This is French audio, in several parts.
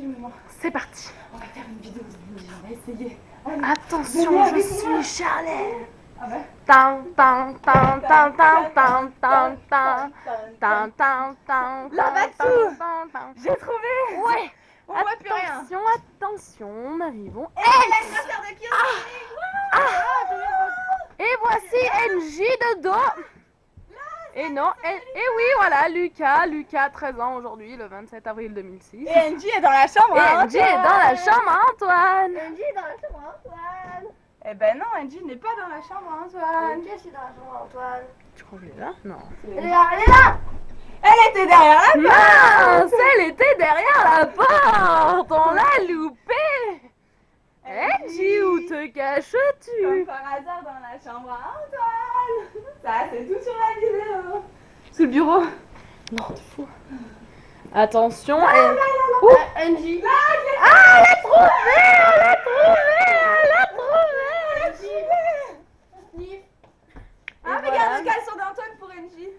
filme-moi. C'est parti. On va faire une vidéo d'Angie, on va essayer. Allez. Attention, je suis Charlet. Ah ouais. Tan tan tan tan tan tan tan tan tan tan tan. Là-bas-dessous. tan. J'ai trouvé. Ouais. On voit plus rien. Attention, attention, nous arrivons. L'anniversaire de qui Et voici NJ de dos. Et non, et oui, voilà, Lucas, 13 ans aujourd'hui, le 27 avril 2006. Et Angie est dans la chambre. Et NJ est dans la chambre à Antoine. Angie est dans la chambre à Antoine. Eh ben non, Angie n'est pas dans la chambre, Antoine. Angie est dans la chambre à Antoine. Tu crois qu'elle est là? Non. Elle est là, elle est là. Elle était derrière la porte. Mince, elle était derrière la porte. On l'a loupé. NJ, où te Comme caches-tu? par hasard dans la chambre à Antoine. Ça, c'est tout sur la vidéo. Sous le bureau. Non, t'es fou. Attention, Angie. Ah, elle l'a trouvé, elle l'a trouvé, elle l'a trouvé. Sniff. Ah, regarde le caleçon d'Antoine pour Angie.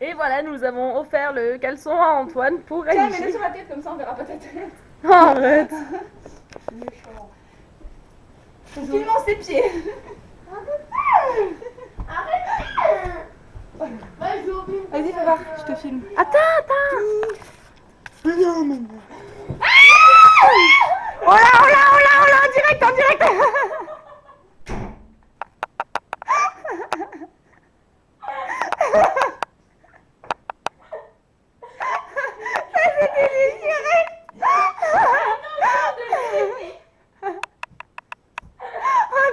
Et voilà, nous avons offert le caleçon à Antoine pour Tiens, mets-le NJ. sur la tête, comme ça on verra pas ta tête. Arrête. Filmons ses pieds. Vas-y, fais voir, je te filme. Attends, attends. Oh Oh là, en direct. En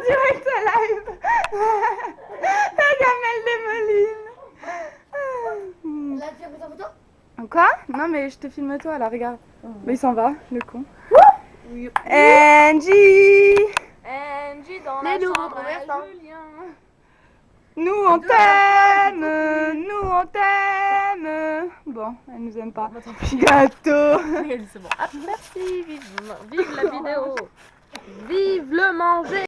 direct live. La gamelle de Moline. Là, tu as pris ta photo? Quoi? Non mais je te filme toi là, regarde. Mais il s'en va, le con. Oui. Angie, NJ dans Les la nouveaux chambre à commerçants. Julien. nous on t'aime, nous on t'aime. Bon, elle nous aime pas. Gâteau. C'est bon. Ah, merci, vive la vidéo. Vive le manger.